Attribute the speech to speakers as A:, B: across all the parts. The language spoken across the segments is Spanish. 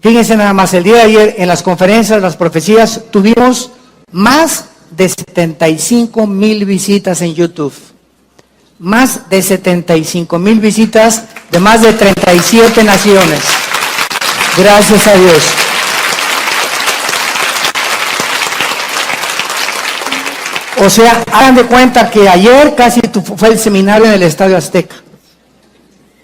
A: Fíjense nada más, el día de ayer en las conferencias, las profecías, tuvimos más de 75,000 visitas en YouTube. Más de 75,000 visitas de más de 37 naciones. Gracias a Dios. O sea, hagan de cuenta que ayer casi fue el seminario en el Estadio Azteca.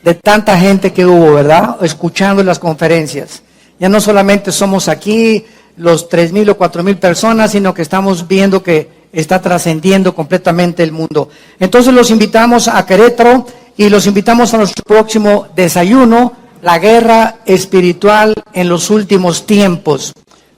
A: De tanta gente que hubo, ¿verdad? Escuchando las conferencias. Ya no solamente somos aquí los 3,000 o 4,000 personas, sino que estamos viendo que está trascendiendo completamente el mundo. Entonces los invitamos a Querétaro y los invitamos a nuestro próximo desayuno, la guerra espiritual en los últimos tiempos.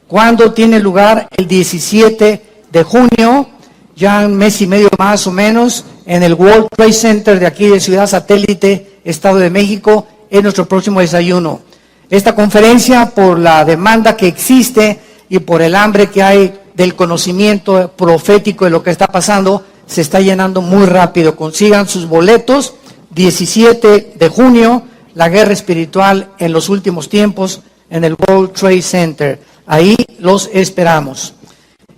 A: ¿Cuándo tiene lugar? El 17 de junio, ya un mes y medio más o menos, en el World Trade Center de aquí de Ciudad Satélite, Estado de México, es nuestro próximo desayuno. Esta conferencia, por la demanda que existe y por el hambre que hay del conocimiento profético de lo que está pasando, se está llenando muy rápido. Consigan sus boletos, 17 de junio, la guerra espiritual en los últimos tiempos en el World Trade Center. Ahí los esperamos.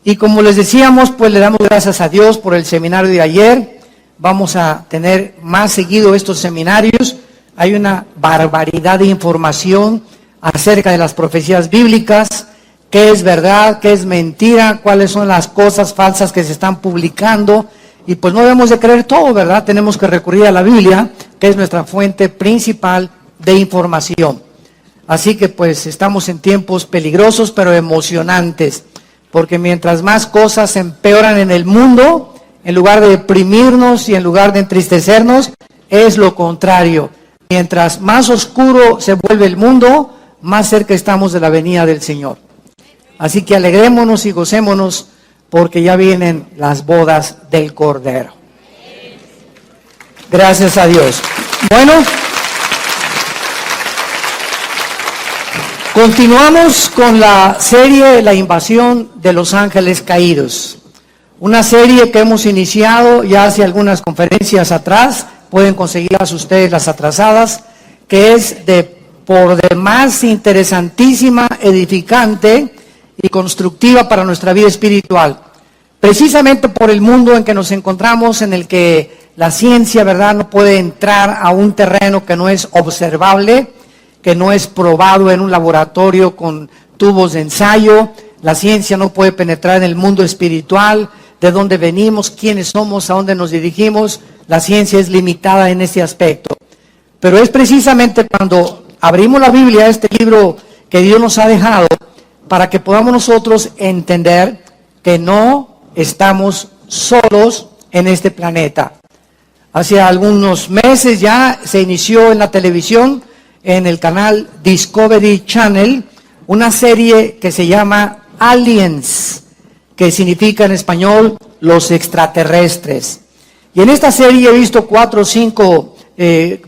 A: Y como les decíamos, pues le damos gracias a Dios por el seminario de ayer. Vamos a tener más seguido estos seminarios. Hay una barbaridad de información acerca de las profecías bíblicas, qué es verdad, qué es mentira, cuáles son las cosas falsas que se están publicando. Y pues no debemos de creer todo, ¿verdad? Tenemos que recurrir a la Biblia, que es nuestra fuente principal de información. Así que pues estamos en tiempos peligrosos, pero emocionantes, porque mientras más cosas empeoran en el mundo, en lugar de deprimirnos y en lugar de entristecernos, es lo contrario. Mientras más oscuro se vuelve el mundo, más cerca estamos de la venida del Señor. Así que alegrémonos y gocémonos, porque ya vienen las bodas del Cordero. Gracias a Dios. Bueno, continuamos con la serie La invasión de los ángeles caídos. Una serie que hemos iniciado ya hace algunas conferencias atrás. Pueden conseguirlas ustedes las atrasadas, que es por demás interesantísima, edificante y constructiva para nuestra vida espiritual. Precisamente por el mundo en que nos encontramos, en el que la ciencia, ¿verdad?, no puede entrar a un terreno que no es observable, que no es probado en un laboratorio con tubos de ensayo. La ciencia no puede penetrar en el mundo espiritual, de dónde venimos, quiénes somos, a dónde nos dirigimos. La ciencia es limitada en ese aspecto. Pero es precisamente cuando abrimos la Biblia, este libro que Dios nos ha dejado, para que podamos nosotros entender que no estamos solos en este planeta. Hace algunos meses ya se inició en la televisión, en el canal Discovery Channel, una serie que se llama Aliens, que significa en español los extraterrestres. Y en esta serie he visto 4 o 5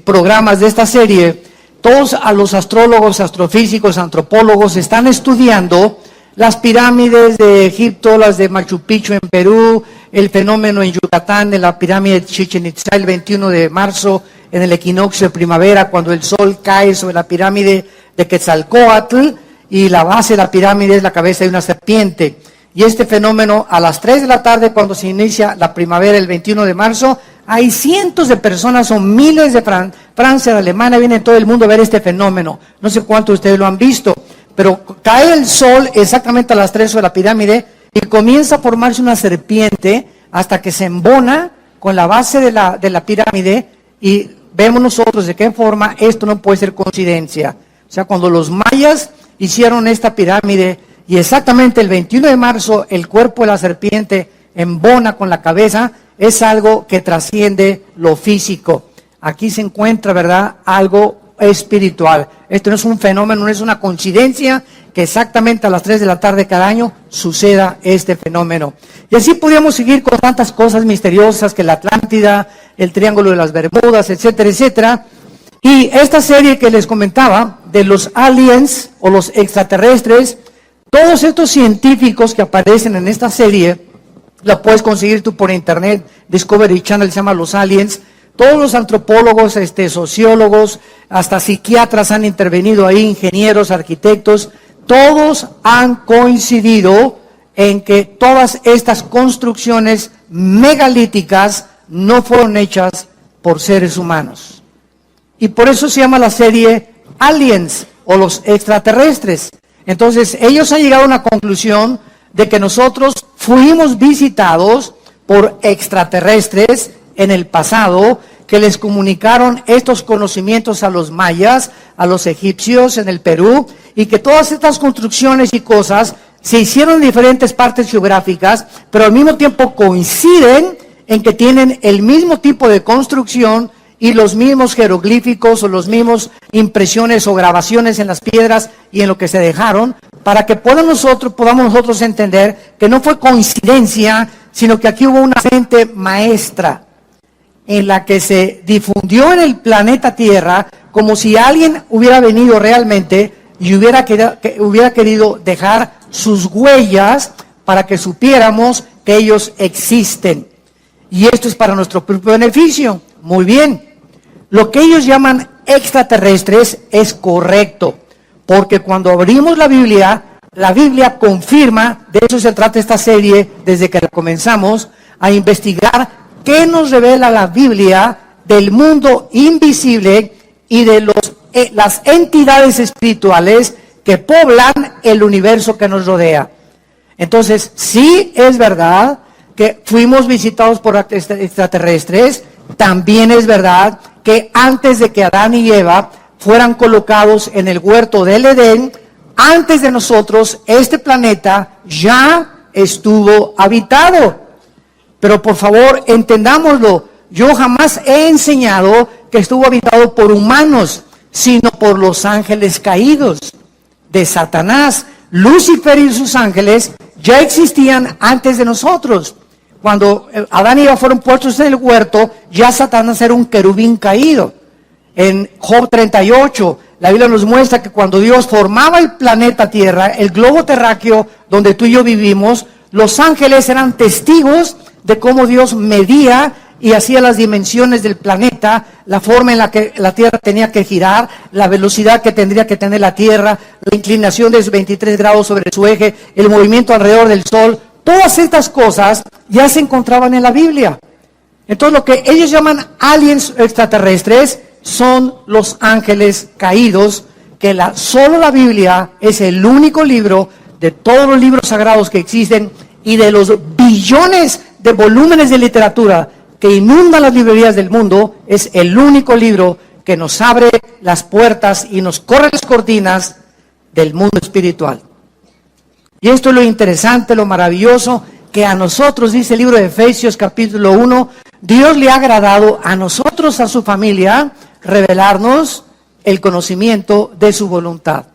A: programas de esta serie. Todos a los astrólogos, astrofísicos, antropólogos están estudiando las pirámides de Egipto, las de Machu Picchu en Perú, el fenómeno en Yucatán de la pirámide de Chichén Itzá el 21 de marzo en el equinoccio de primavera, cuando el sol cae sobre la pirámide de Quetzalcóatl y la base de la pirámide es la cabeza de una serpiente. Y este fenómeno a las 3 de la tarde, cuando se inicia la primavera el 21 de marzo, hay cientos de personas, son miles de Francia, de Alemania, vienen todo el mundo a ver este fenómeno. No sé cuántos de ustedes lo han visto, pero cae el sol exactamente a las 3 sobre la pirámide y comienza a formarse una serpiente hasta que se embona con la base de la pirámide y vemos nosotros de qué forma esto no puede ser coincidencia. O sea, cuando los mayas hicieron esta pirámide, y exactamente el 21 de marzo el cuerpo de la serpiente embona con la cabeza, es algo que trasciende lo físico. Aquí se encuentra, ¿verdad?, algo espiritual. Esto no es un fenómeno, no es una coincidencia que exactamente a las 3 de la tarde cada año suceda este fenómeno. Y así podríamos seguir con tantas cosas misteriosas que la Atlántida, el Triángulo de las Bermudas, etcétera, etcétera. Y esta serie que les comentaba de los aliens o los extraterrestres, todos estos científicos que aparecen en esta serie, la puedes conseguir tú por internet, Discovery Channel se llama Los Aliens, Todos los antropólogos, sociólogos, hasta psiquiatras han intervenido ahí, ingenieros, arquitectos, todos han coincidido en que todas estas construcciones megalíticas no fueron hechas por seres humanos. Y por eso se llama la serie Aliens o los extraterrestres. Entonces ellos han llegado a una conclusión de que nosotros fuimos visitados por extraterrestres en el pasado, que les comunicaron estos conocimientos a los mayas, a los egipcios en el Perú, y que todas estas construcciones y cosas se hicieron en diferentes partes geográficas, pero al mismo tiempo coinciden en que tienen el mismo tipo de construcción y los mismos jeroglíficos o los mismos impresiones o grabaciones en las piedras y en lo que se dejaron, para que podamos nosotros entender que no fue coincidencia, sino que aquí hubo una mente maestra en la que se difundió en el planeta Tierra como si alguien hubiera venido realmente y hubiera querido dejar sus huellas para que supiéramos que ellos existen. Y esto es para nuestro propio beneficio. Muy bien. Lo que ellos llaman extraterrestres es correcto, porque cuando abrimos la Biblia confirma, de eso se trata esta serie desde que la comenzamos, a investigar qué nos revela la Biblia del mundo invisible y de las entidades espirituales que poblan el universo que nos rodea. Entonces, sí es verdad que fuimos visitados por extraterrestres, también es verdad que antes de que Adán y Eva fueran colocados en el huerto del Edén, antes de nosotros, este planeta ya estuvo habitado. Pero por favor, entendámoslo, yo jamás he enseñado que estuvo habitado por humanos, sino por los ángeles caídos de Satanás. Lucifer y sus ángeles ya existían antes de nosotros. Cuando Adán y Eva fueron puestos en el huerto, ya Satanás era un querubín caído. En Job 38, la Biblia nos muestra que cuando Dios formaba el planeta Tierra, el globo terráqueo donde tú y yo vivimos, los ángeles eran testigos de cómo Dios medía y hacía las dimensiones del planeta, la forma en la que la Tierra tenía que girar, la velocidad que tendría que tener la Tierra, la inclinación de 23 grados sobre su eje, el movimiento alrededor del Sol. Todas estas cosas ya se encontraban en la Biblia. Entonces lo que ellos llaman aliens extraterrestres son los ángeles caídos, que solo la Biblia es el único libro de todos los libros sagrados que existen y de los billones de volúmenes de literatura que inundan las librerías del mundo, es el único libro que nos abre las puertas y nos corre las cortinas del mundo espiritual. Y esto es lo interesante, lo maravilloso, que a nosotros, dice el libro de Efesios capítulo 1, Dios le ha agradado a nosotros, a su familia, revelarnos el conocimiento de su voluntad.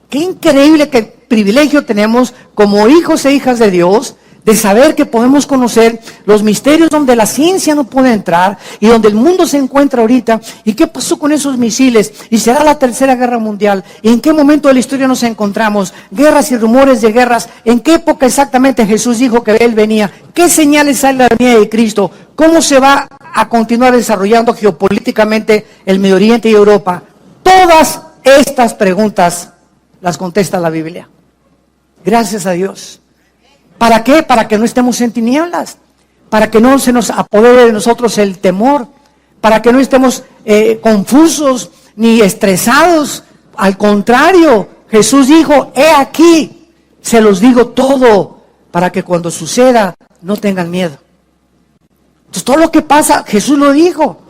A: Qué increíble, qué privilegio tenemos como hijos e hijas de Dios, de saber que podemos conocer los misterios donde la ciencia no puede entrar y donde el mundo se encuentra ahorita. ¿Y qué pasó con esos misiles? ¿Y será la tercera guerra mundial? ¿Y en qué momento de la historia nos encontramos? Guerras y rumores de guerras. ¿En qué época exactamente Jesús dijo que Él venía? ¿Qué señales hay de la venida de Cristo? ¿Cómo se va a continuar desarrollando geopolíticamente el Medio Oriente y Europa? Todas estas preguntas las contesta la Biblia. Gracias a Dios. ¿Para qué? Para que no estemos en tinieblas, para que no se nos apodere de nosotros el temor, para que no estemos confusos ni estresados. Al contrario, Jesús dijo, he aquí, se los digo todo, para que cuando suceda no tengan miedo. Entonces todo lo que pasa, Jesús lo dijo.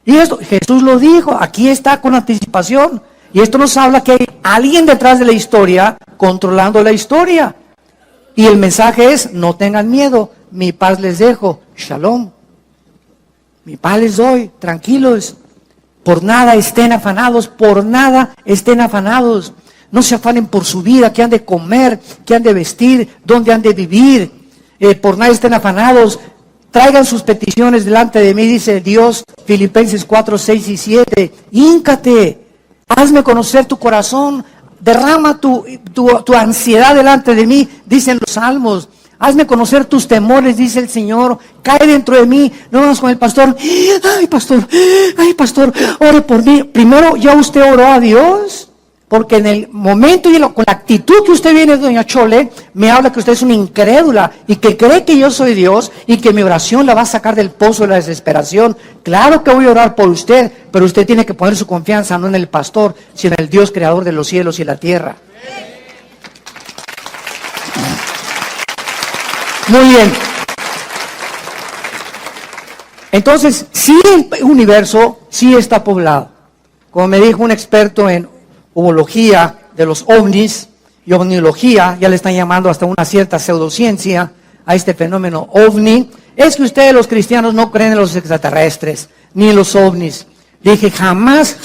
A: Y esto, Jesús lo dijo, aquí está con anticipación. Y esto nos habla que hay alguien detrás de la historia, controlando la historia. Y el mensaje es, no tengan miedo, mi paz les dejo, shalom. Mi paz les doy, tranquilos. Por nada estén afanados, por nada estén afanados. No se afanen por su vida, qué han de comer, qué han de vestir, dónde han de vivir. Por nada estén afanados. Traigan sus peticiones delante de mí, dice Dios, Filipenses 4, 6 y 7. Híncate, hazme conocer tu corazón. Derrama tu ansiedad delante de mí, dicen los salmos. Hazme conocer tus temores, dice el Señor. Cae dentro de mí. No vamos con el pastor. Ay, pastor, ore por mí. Primero, ¿ya usted oró a Dios? Porque en el momento y con la actitud que usted viene, doña Chole, me habla que usted es una incrédula y que cree que yo soy Dios y que mi oración la va a sacar del pozo de la desesperación. Claro que voy a orar por usted, pero usted tiene que poner su confianza no en el pastor, sino en el Dios creador de los cielos y la tierra. Muy bien. Entonces, sí, el universo sí está poblado. Como me dijo un experto en ufología de los ovnis y ovniología, ya le están llamando hasta una cierta pseudociencia a este fenómeno ovni, es que ustedes los cristianos no creen en los extraterrestres, ni en los ovnis. Dije, jamás.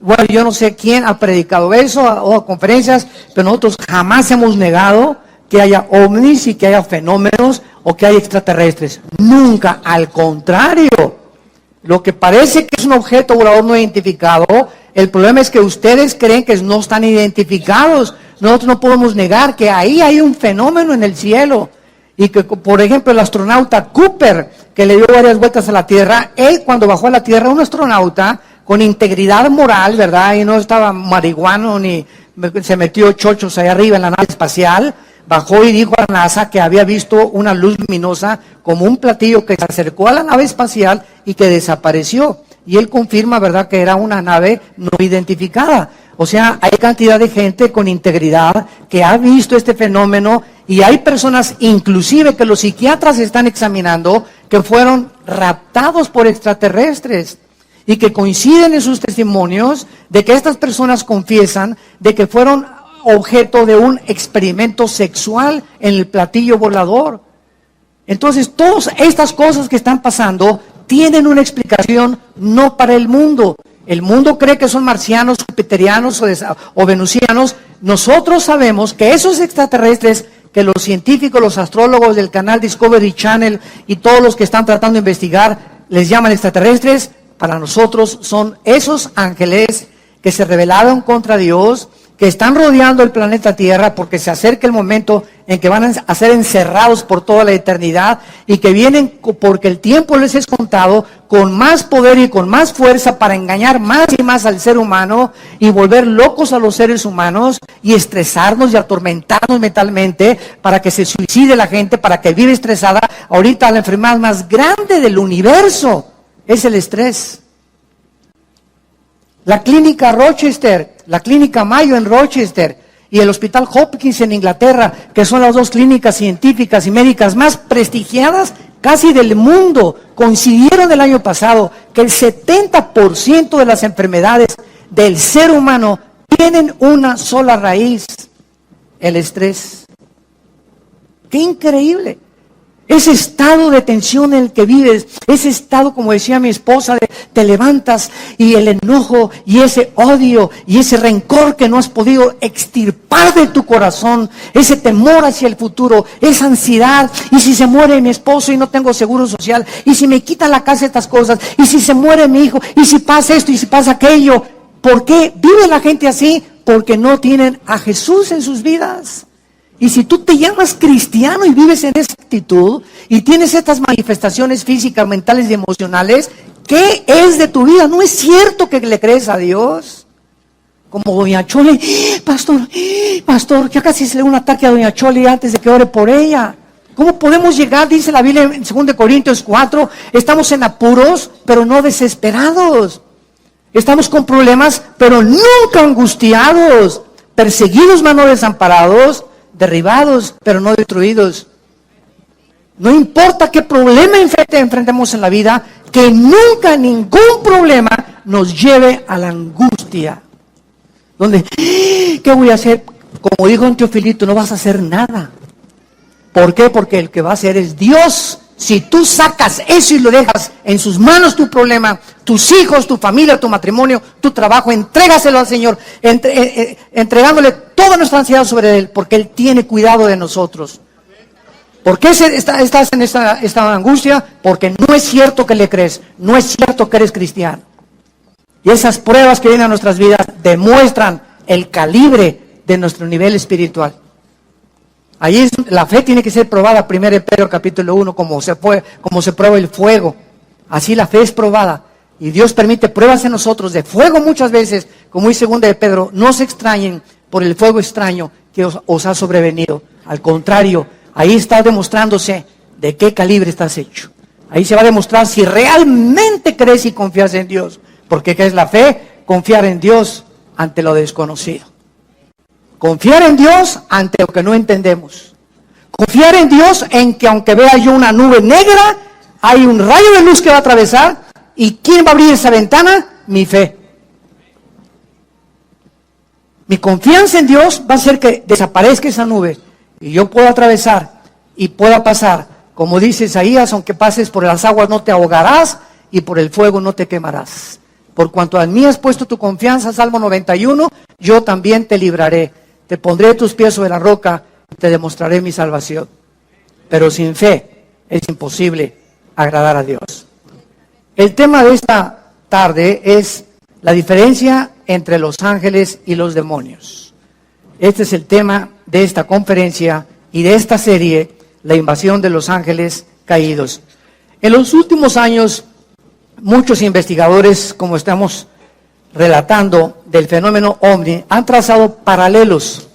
A: Bueno, yo no sé quién ha predicado eso o a conferencias, pero nosotros jamás hemos negado que haya ovnis y que haya fenómenos o que haya extraterrestres. Nunca, al contrario. Lo que parece que es un objeto volador no identificado, el problema es que ustedes creen que no están identificados. Nosotros no podemos negar que ahí hay un fenómeno en el cielo. Y que, por ejemplo, el astronauta Cooper, que le dio varias vueltas a la Tierra, él cuando bajó a la Tierra, un astronauta con integridad moral, ¿verdad? Y no estaba marihuano ni se metió chochos allá arriba en la nave espacial, bajó y dijo a la NASA que había visto una luz luminosa como un platillo que se acercó a la nave espacial y que desapareció. Y él confirma, ¿verdad?, que era una nave no identificada. O sea, hay cantidad de gente con integridad que ha visto este fenómeno y hay personas, inclusive que los psiquiatras están examinando, que fueron raptados por extraterrestres y que coinciden en sus testimonios de que estas personas confiesan de que fueron objeto de un experimento sexual en el platillo volador. Entonces, todas estas cosas que están pasando tienen una explicación no para el mundo. El mundo cree que son marcianos, jupiterianos o venusianos. Nosotros sabemos que esos extraterrestres, que los científicos, los astrólogos del canal Discovery Channel y todos los que están tratando de investigar, les llaman extraterrestres, para nosotros son esos ángeles que se rebelaron contra Dios, que están rodeando el planeta Tierra porque se acerca el momento en que van a ser encerrados por toda la eternidad y que vienen porque el tiempo les es contado con más poder y con más fuerza para engañar más y más al ser humano y volver locos a los seres humanos y estresarnos y atormentarnos mentalmente para que se suicide la gente, para que vive estresada. Ahorita la enfermedad más grande del universo es el estrés. La clínica Rochester, la clínica Mayo en Rochester y el Hospital Hopkins en Inglaterra, que son las dos clínicas científicas y médicas más prestigiadas casi del mundo, coincidieron el año pasado que el 70% de las enfermedades del ser humano tienen una sola raíz: el estrés. ¡Qué increíble! Ese estado de tensión en el que vives, ese estado, como decía mi esposa, de te levantas y el enojo y ese odio y ese rencor que no has podido extirpar de tu corazón, ese temor hacia el futuro, esa ansiedad, y si se muere mi esposo y no tengo seguro social, y si me quitan la casa estas cosas, y si se muere mi hijo, y si pasa esto y si pasa aquello. ¿Por qué vive la gente así? Porque no tienen a Jesús en sus vidas. Y si tú te llamas cristiano y vives en esa actitud y tienes estas manifestaciones físicas, mentales y emocionales, ¿qué es de tu vida? No es cierto que le crees a Dios. Como doña Chole, pastor, ya casi se le da un ataque a doña Chole antes de que ore por ella. ¿Cómo podemos llegar? Dice la Biblia en 2 Corintios 4, estamos en apuros, pero no desesperados. Estamos con problemas, pero nunca angustiados. Perseguidos, mas no desamparados. Derribados, pero no destruidos. No importa qué problema enfrentemos en la vida, que nunca ningún problema nos lleve a la angustia. Donde, ¿qué voy a hacer? Como dijo en Teofilito, no vas a hacer nada. ¿Por qué? Porque el que va a hacer es Dios. Si tú sacas eso y lo dejas en sus manos, tu problema, tus hijos, tu familia, tu matrimonio, tu trabajo, entrégaselo al Señor, entregándole toda nuestra ansiedad sobre Él, porque Él tiene cuidado de nosotros. ¿Por qué estás en esta angustia? Porque no es cierto que le crees, no es cierto que eres cristiano. Y esas pruebas que vienen a nuestras vidas demuestran el calibre de nuestro nivel espiritual. Ahí la fe tiene que ser probada, 1 Pedro capítulo 1, como se prueba el fuego. Así la fe es probada. Y Dios permite pruebas en nosotros de fuego muchas veces, como dice 2 de Pedro. No se extrañen por el fuego extraño que os ha sobrevenido. Al contrario, ahí está demostrándose de qué calibre estás hecho. Ahí se va a demostrar si realmente crees y confías en Dios. Porque ¿qué es la fe? Confiar en Dios ante lo desconocido. Confiar en Dios ante lo que no entendemos. Confiar en Dios en que aunque vea yo una nube negra, hay un rayo de luz que va a atravesar. ¿Y quién va a abrir esa ventana? Mi fe. Mi confianza en Dios va a hacer que desaparezca esa nube y yo pueda atravesar y pueda pasar. Como dice Isaías, aunque pases por las aguas no te ahogarás y por el fuego no te quemarás. Por cuanto a mí has puesto tu confianza, Salmo 91, yo también te libraré. Te pondré tus pies sobre la roca y te demostraré mi salvación. Pero sin fe es imposible agradar a Dios. El tema de esta tarde es la diferencia entre los ángeles y los demonios. Este es el tema de esta conferencia y de esta serie, la invasión de los ángeles caídos. En los últimos años, muchos investigadores, como estamos relatando del fenómeno ovni, han trazado paralelos.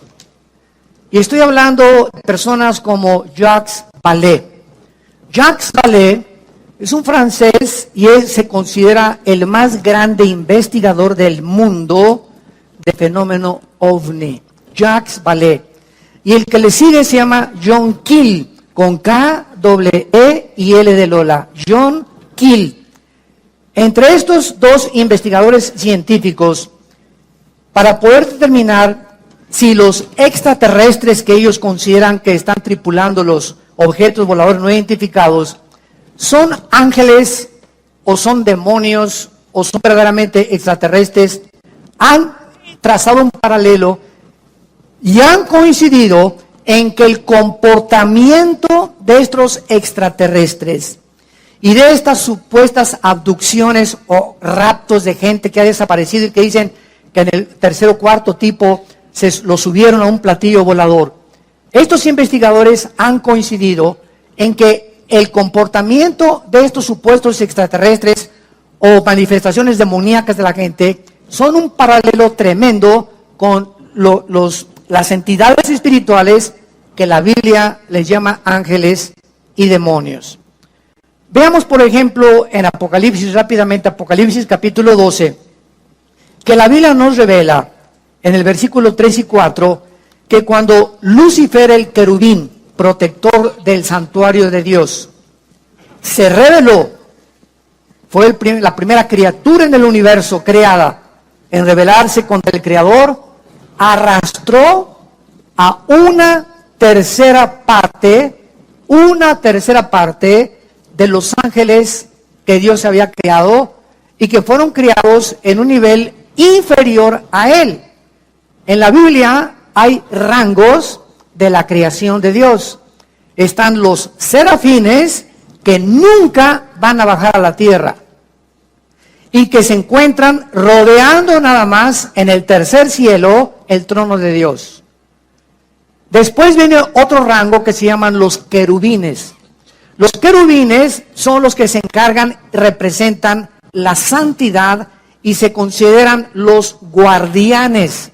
A: Y estoy hablando de personas como Jacques Vallée. Jacques Vallée es un francés y él se considera el más grande investigador del mundo de fenómeno ovni. Jacques Vallée. Y el que le sigue se llama John Keel, con K, E y L de Lola. John Keel. Entre estos dos investigadores científicos, para poder determinar si los extraterrestres que ellos consideran que están tripulando los objetos voladores no identificados son ángeles o son demonios o son verdaderamente extraterrestres, han trazado un paralelo y han coincidido en que el comportamiento de estos extraterrestres y de estas supuestas abducciones o raptos de gente que ha desaparecido y que dicen que en el tercer o cuarto tipo lo subieron a un platillo volador. Estos investigadores han coincidido en que el comportamiento de estos supuestos extraterrestres o manifestaciones demoníacas de la gente son un paralelo tremendo con las entidades espirituales que la Biblia les llama ángeles y demonios. Veamos, por ejemplo, en Apocalipsis, rápidamente, Apocalipsis capítulo 12, que la Biblia nos revela en el versículo 3 y 4, que cuando Lucifer, el querubín, protector del santuario de Dios, se rebeló, fue la primera criatura en el universo creada en rebelarse contra el Creador, arrastró a una tercera parte de los ángeles que Dios había creado y que fueron creados en un nivel inferior a él. En la Biblia hay rangos de la creación de Dios. Están los serafines que nunca van a bajar a la tierra y que se encuentran rodeando nada más en el tercer cielo el trono de Dios. Después viene otro rango que se llaman los querubines. Los querubines son los que se encargan, representan la santidad y se consideran los guardianes.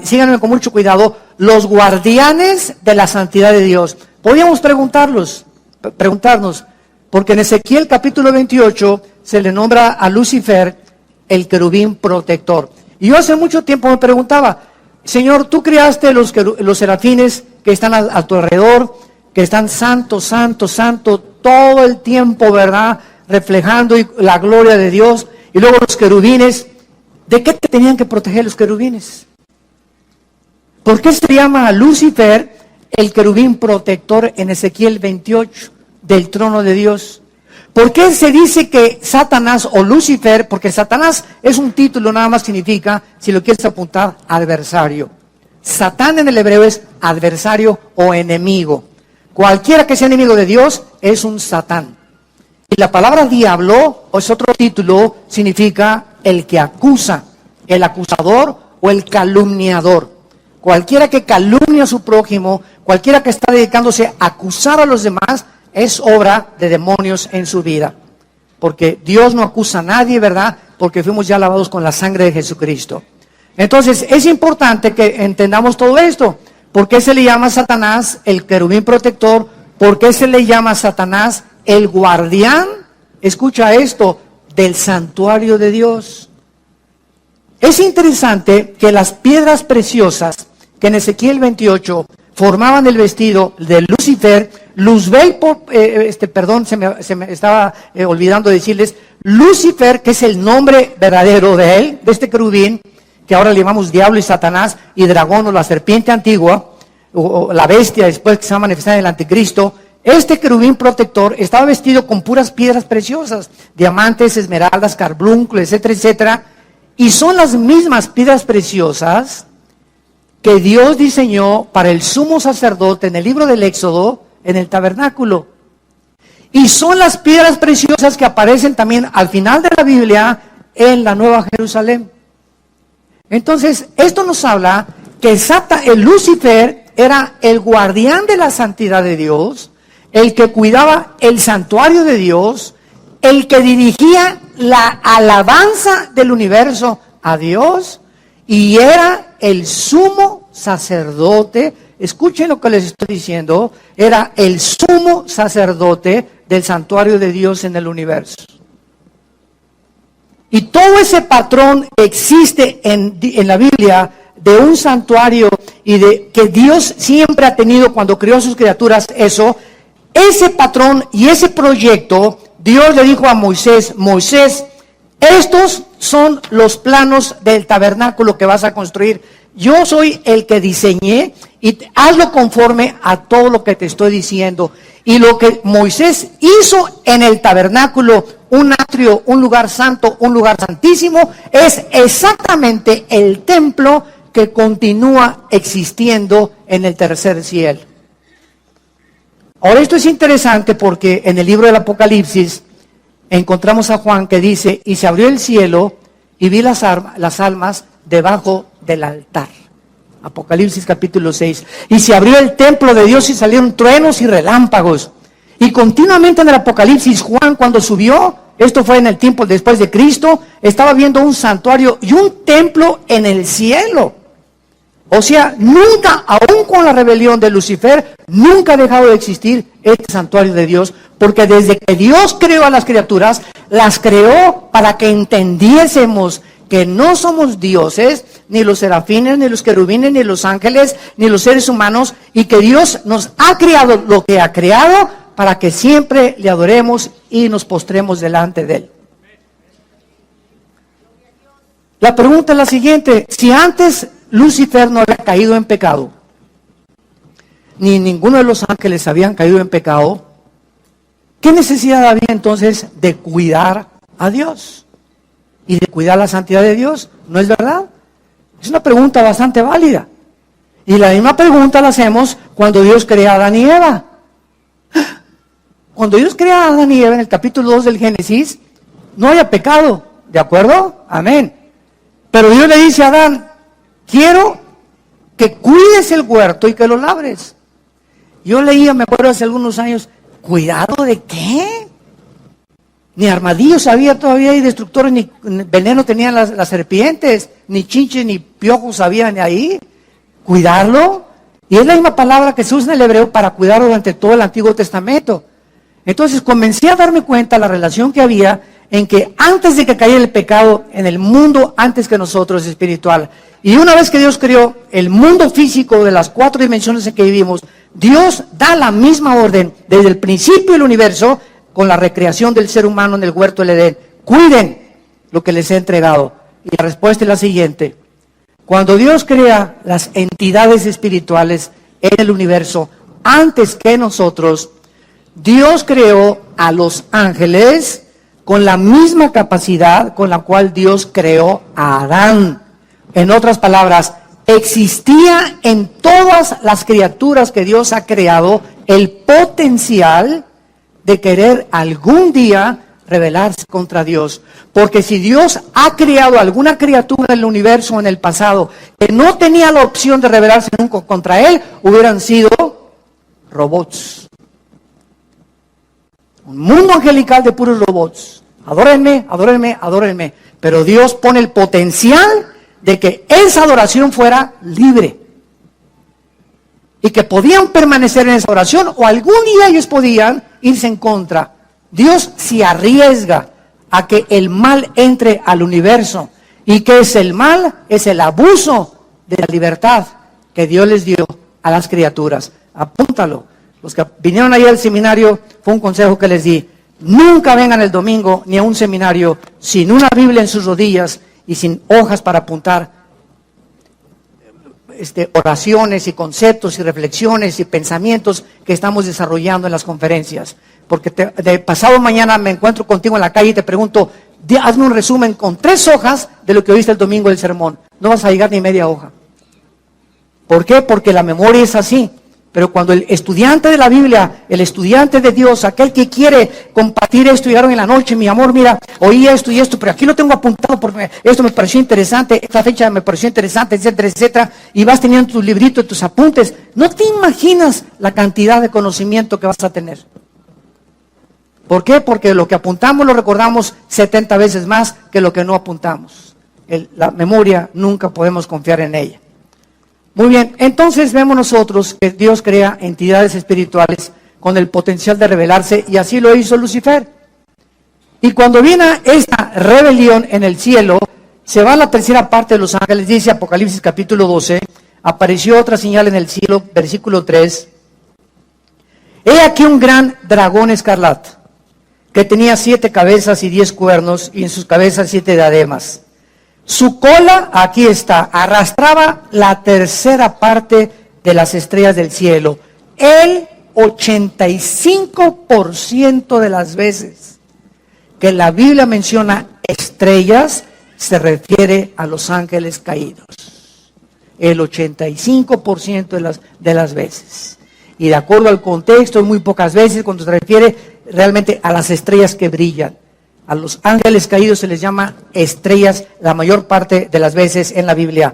A: Síganme con mucho cuidado, los guardianes de la santidad de Dios. Podríamos preguntarnos, porque en Ezequiel capítulo 28 se le nombra a Lucifer el querubín protector. Y yo hace mucho tiempo me preguntaba, Señor, tú creaste los serafines que están a tu alrededor, que están santo, santo, santo, todo el tiempo, ¿verdad? Reflejando la gloria de Dios. Y luego los querubines, ¿de qué te tenían que proteger los querubines? ¿Por qué se llama a Lucifer el querubín protector en Ezequiel 28 del trono de Dios? ¿Por qué se dice que Satanás o Lucifer, porque Satanás es un título, nada más significa, si lo quieres apuntar, adversario? Satán en el hebreo es adversario o enemigo. Cualquiera que sea enemigo de Dios es un Satán. Y la palabra diablo, o es otro título, significa el que acusa, el acusador o el calumniador. cualquiera que calumnia a su prójimo, cualquiera que está dedicándose a acusar a los demás, es obra de demonios en su vida. Porque Dios no acusa a nadie, ¿verdad? Porque fuimos ya lavados con la sangre de Jesucristo. Entonces, es importante que entendamos todo esto. ¿Por qué se le llama a Satanás el querubín protector? ¿Por qué se le llama a Satanás el guardián? Escucha esto, del santuario de Dios. Es interesante que las piedras preciosas que en Ezequiel 28 formaban el vestido de Lucifer, Luzbel, se me estaba olvidando decirles, Lucifer, que es el nombre verdadero de él, de este querubín, que ahora le llamamos diablo y Satanás, y dragón o la serpiente antigua, o la bestia después que se va a manifestar en el anticristo. Este querubín protector estaba vestido con puras piedras preciosas, diamantes, esmeraldas, carbunclos, etcétera, etcétera, y son las mismas piedras preciosas que Dios diseñó para el sumo sacerdote en el libro del Éxodo, en el tabernáculo. Y son las piedras preciosas que aparecen también al final de la Biblia en la Nueva Jerusalén. Entonces, esto nos habla que el Lucifer era el guardián de la santidad de Dios, el que cuidaba el santuario de Dios, el que dirigía la alabanza del universo a Dios, y era el sumo sacerdote. Escuchen lo que les estoy diciendo, era el sumo sacerdote del santuario de Dios en el universo. Y todo ese patrón existe en la Biblia de un santuario y de que Dios siempre ha tenido cuando creó a sus criaturas eso. Ese patrón y ese proyecto, Dios le dijo a Moisés, Moisés, estos son los planos del tabernáculo que vas a construir. Yo soy el que diseñé y hazlo conforme a todo lo que te estoy diciendo. Y lo que Moisés hizo en el tabernáculo, un atrio, un lugar santo, un lugar santísimo, es exactamente el templo que continúa existiendo en el tercer cielo. Ahora esto es interesante porque en el libro del Apocalipsis encontramos a Juan que dice, y se abrió el cielo y vi las almas debajo del altar. Apocalipsis capítulo 6. Y se abrió el templo de Dios y salieron truenos y relámpagos. Y continuamente en el Apocalipsis, Juan cuando subió, esto fue en el tiempo después de Cristo, estaba viendo un santuario y un templo en el cielo. O sea, nunca, aún con la rebelión de Lucifer, nunca ha dejado de existir este santuario de Dios, porque desde que Dios creó a las criaturas, las creó para que entendiésemos que no somos dioses, ni los serafines, ni los querubines, ni los ángeles, ni los seres humanos, y que Dios nos ha creado lo que ha creado para que siempre le adoremos y nos postremos delante de Él. La pregunta es la siguiente: si antes Lucifer no había caído en pecado, ni ninguno de los ángeles habían caído en pecado, ¿qué necesidad había entonces de cuidar a Dios y de cuidar la santidad de Dios? ¿No es verdad? Es una pregunta bastante válida. Y la misma pregunta la hacemos cuando Dios crea a Adán y Eva. Cuando Dios crea a Adán y Eva en el capítulo 2 del Génesis, no había pecado, ¿de acuerdo? Amén. Pero Dios le dice a Adán, quiero que cuides el huerto y que lo labres. Yo leía, me acuerdo hace algunos años, ¿cuidado de qué? Ni armadillos había todavía, y destructores, ni veneno tenían las serpientes, ni chinches, ni piojos habían ahí. ¿Cuidarlo? Y es la misma palabra que se usa en el hebreo para cuidarlo durante todo el Antiguo Testamento. Entonces comencé a darme cuenta de la relación que había en que antes de que cayera el pecado en el mundo, antes que nosotros, espiritual, y una vez que Dios creó el mundo físico de las 4 dimensiones en que vivimos, Dios da la misma orden desde el principio del universo con la recreación del ser humano en el huerto del Edén. Cuiden lo que les he entregado. Y la respuesta es la siguiente: cuando Dios crea las entidades espirituales en el universo, antes que nosotros, Dios creó a los ángeles con la misma capacidad con la cual Dios creó a Adán. En otras palabras, existía en todas las criaturas que Dios ha creado el potencial de querer algún día rebelarse contra Dios. Porque si Dios ha creado alguna criatura en el universo en el pasado que no tenía la opción de rebelarse nunca contra Él, hubieran sido robots. Un mundo angelical de puros robots. Adórenme, adórenme, adórenme. Pero Dios pone el potencial de que esa adoración fuera libre. Y que podían permanecer en esa oración o algún día ellos podían irse en contra. Dios se arriesga a que el mal entre al universo. ¿Y qué es el mal? Es el abuso de la libertad que Dios les dio a las criaturas. Apúntalo. Los que vinieron ahí al seminario, fue un consejo que les di. Nunca vengan el domingo ni a un seminario sin una Biblia en sus rodillas y sin hojas para apuntar oraciones y conceptos y reflexiones y pensamientos que estamos desarrollando en las conferencias. Porque de pasado mañana me encuentro contigo en la calle y te pregunto, hazme un resumen con 3 hojas de lo que oíste el domingo del sermón. No vas a llegar ni media hoja. ¿Por qué? Porque la memoria es así. Pero cuando el estudiante de la Biblia, el estudiante de Dios, aquel que quiere compartir esto, llegaron en la noche, mi amor, mira, oí esto y esto, pero aquí lo tengo apuntado porque esto me pareció interesante, esta fecha me pareció interesante, etcétera, etcétera, y vas teniendo tus libritos, tus apuntes. No te imaginas la cantidad de conocimiento que vas a tener. ¿Por qué? Porque lo que apuntamos lo recordamos 70 veces más que lo que no apuntamos. La memoria nunca podemos confiar en ella. Muy bien, entonces vemos nosotros que Dios crea entidades espirituales con el potencial de rebelarse y así lo hizo Lucifer. Y cuando viene esta rebelión en el cielo, se va a la tercera parte de los ángeles, dice Apocalipsis capítulo 12, apareció otra señal en el cielo, versículo 3. He aquí un gran dragón escarlata, que tenía 7 cabezas y 10 cuernos, y en sus cabezas 7 diademas. Su cola, aquí está, arrastraba la tercera parte de las estrellas del cielo. El 85% de las veces que la Biblia menciona estrellas, se refiere a los ángeles caídos. El 85% de las veces. Y de acuerdo al contexto, muy pocas veces cuando se refiere realmente a las estrellas que brillan. A los ángeles caídos se les llama estrellas la mayor parte de las veces en la Biblia.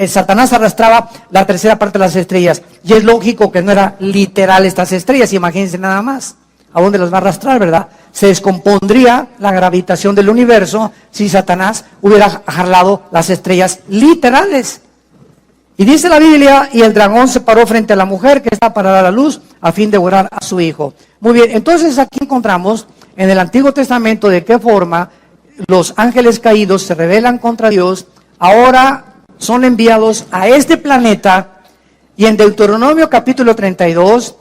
A: Satanás arrastraba la tercera parte de las estrellas. Y es lógico que no era literal estas estrellas, imagínense nada más. ¿A dónde las va a arrastrar, verdad? Se descompondría la gravitación del universo si Satanás hubiera jalado las estrellas literales. Y dice la Biblia, y el dragón se paró frente a la mujer que está para dar a luz a fin de devorar a su hijo. Muy bien, entonces aquí encontramos en el Antiguo Testamento de qué forma los ángeles caídos se rebelan contra Dios, ahora son enviados a este planeta, y en Deuteronomio capítulo 32,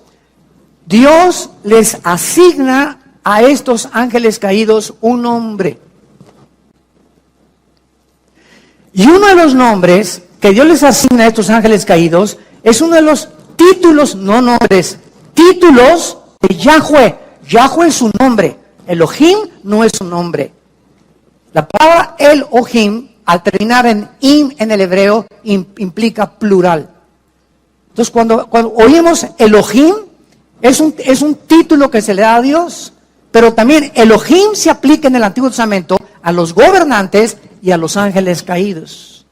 A: Dios les asigna a estos ángeles caídos un nombre. Y uno de los nombres que Dios les asigna a estos ángeles caídos es uno de los títulos, no nombres, títulos de Yahweh. Yahweh es su nombre. Elohim no es su nombre. La palabra Elohim, al terminar en im en el hebreo, implica plural. Entonces, cuando oímos Elohim, es un título que se le da a Dios. Pero también Elohim se aplica en el Antiguo Testamento a los gobernantes y a los ángeles caídos.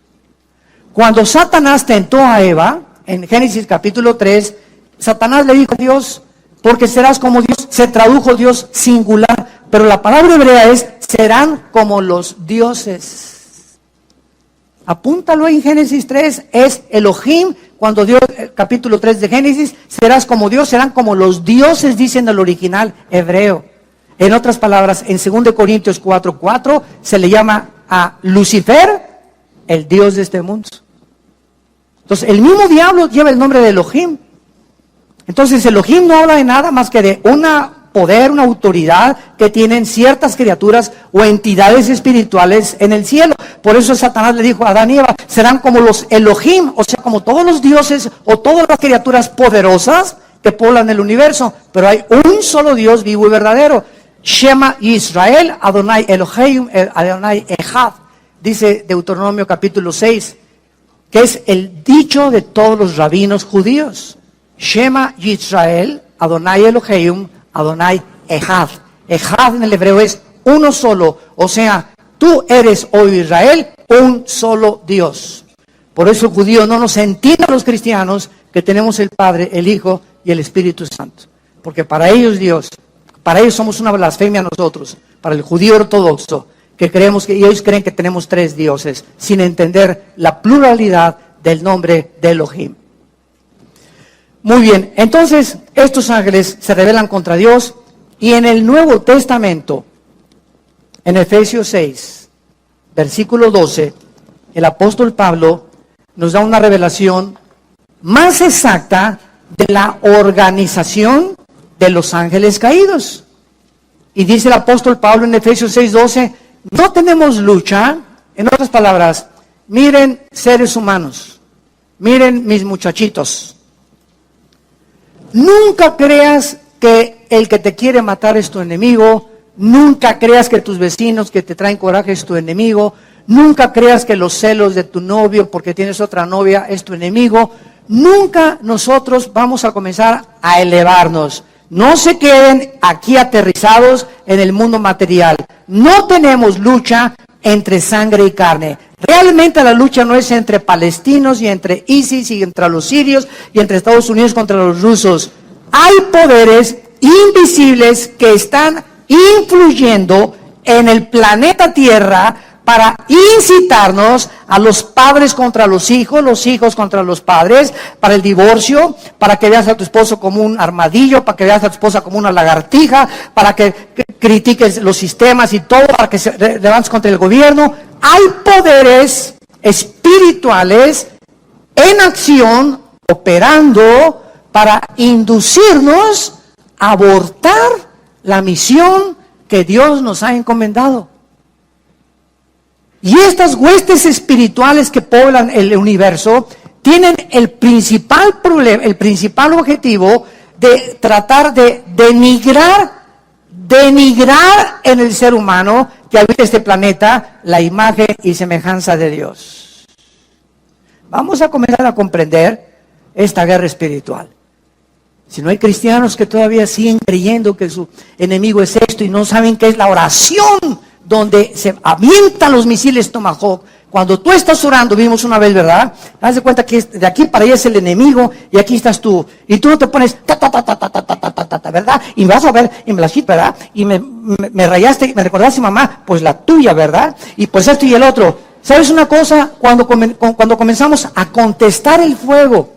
A: Cuando Satanás tentó a Eva, en Génesis capítulo 3, Satanás le dijo a Dios, porque serás como Dios, se tradujo Dios singular, pero la palabra hebrea es, serán como los dioses. Apúntalo en Génesis 3, es Elohim, cuando Dios, capítulo 3 de Génesis, serás como Dios, serán como los dioses, dice en el original hebreo. En otras palabras, en 2 Corintios 4:4, se le llama a Lucifer, el Dios de este mundo. Entonces, el mismo diablo lleva el nombre de Elohim. Entonces, Elohim no habla de nada más que de una poder, una autoridad que tienen ciertas criaturas o entidades espirituales en el cielo. Por eso Satanás le dijo a Adán y Eva, serán como los Elohim, o sea, como todos los dioses o todas las criaturas poderosas que poblan el universo. Pero hay un solo Dios vivo y verdadero. Shema Israel, Adonai Elohim, Adonai Echad. Dice Deuteronomio capítulo 6, que es el dicho de todos los rabinos judíos. Shema Yisrael, Adonai Elohim, Adonai Echad. Echad en el hebreo es uno solo. O sea, tú eres, oh Israel, un solo Dios. Por eso el judío no nos entiende a los cristianos que tenemos el Padre, el Hijo y el Espíritu Santo. Porque para ellos Dios, para ellos somos una blasfemia nosotros, para el judío ortodoxo, que creemos que ellos creen que tenemos tres dioses, sin entender la pluralidad del nombre de Elohim. Muy bien, entonces estos ángeles se rebelan contra Dios y en el Nuevo Testamento, en Efesios 6, versículo 12, el apóstol Pablo nos da una revelación más exacta de la organización de los ángeles caídos. Y dice el apóstol Pablo en Efesios 6:12, no tenemos lucha, en otras palabras, miren seres humanos, miren mis muchachitos, nunca creas que el que te quiere matar es tu enemigo, nunca creas que tus vecinos que te traen coraje es tu enemigo, nunca creas que los celos de tu novio porque tienes otra novia es tu enemigo. Nunca nosotros vamos a comenzar a elevarnos. No se queden aquí aterrizados en el mundo material. No tenemos lucha entre sangre y carne. Realmente la lucha no es entre palestinos y entre ISIS y entre los sirios y entre Estados Unidos contra los rusos. Hay poderes invisibles que están influyendo en el planeta Tierra para incitarnos a los padres contra los hijos contra los padres, para el divorcio, para que veas a tu esposo como un armadillo, para que veas a tu esposa como una lagartija, para que critiques los sistemas y todo, para que se levantes contra el gobierno. Hay poderes espirituales en acción, operando para inducirnos a abortar la misión que Dios nos ha encomendado. Y estas huestes espirituales que poblan el universo tienen el principal problema, el principal objetivo de tratar de denigrar en el ser humano que habita este planeta la imagen y semejanza de Dios. Vamos a comenzar a comprender esta guerra espiritual. Si no hay cristianos que todavía siguen creyendo que su enemigo es esto y no saben qué es la oración, donde se avientan los misiles Tomahawk. Cuando tú estás orando, vimos una vez, ¿verdad? Haz de cuenta que de aquí para allá es el enemigo y aquí estás tú. Y tú no te pones ¿verdad? Y me vas a ver, y me la hit, ¿verdad? Y me rayaste, me recordaste mamá, pues la tuya, ¿verdad? Y pues esto y el otro. ¿Sabes una cosa? Cuando comenzamos a contestar el fuego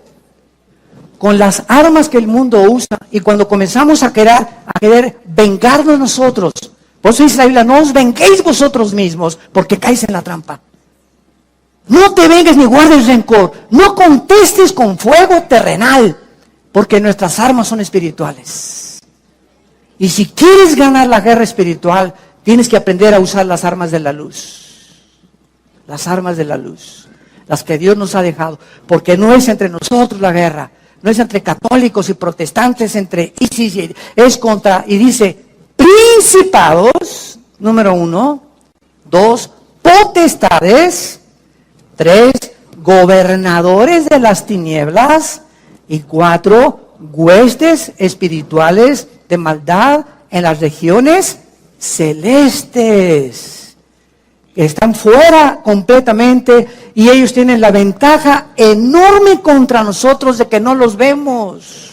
A: con las armas que el mundo usa y cuando comenzamos a querer vengarnos nosotros, por eso dice la Biblia, no os venguéis vosotros mismos, porque caéis en la trampa. No te vengues ni guardes rencor. No contestes con fuego terrenal, porque nuestras armas son espirituales. Y si quieres ganar la guerra espiritual, tienes que aprender a usar las armas de la luz. Las armas de la luz. Las que Dios nos ha dejado. Porque no es entre nosotros la guerra. No es entre católicos y protestantes, entre ISIS, es contra, y dice, principados, número 1, 2, potestades, 3, gobernadores de las tinieblas, y 4, huestes espirituales de maldad en las regiones celestes, que están fuera completamente, y ellos tienen la ventaja enorme contra nosotros de que no los vemos.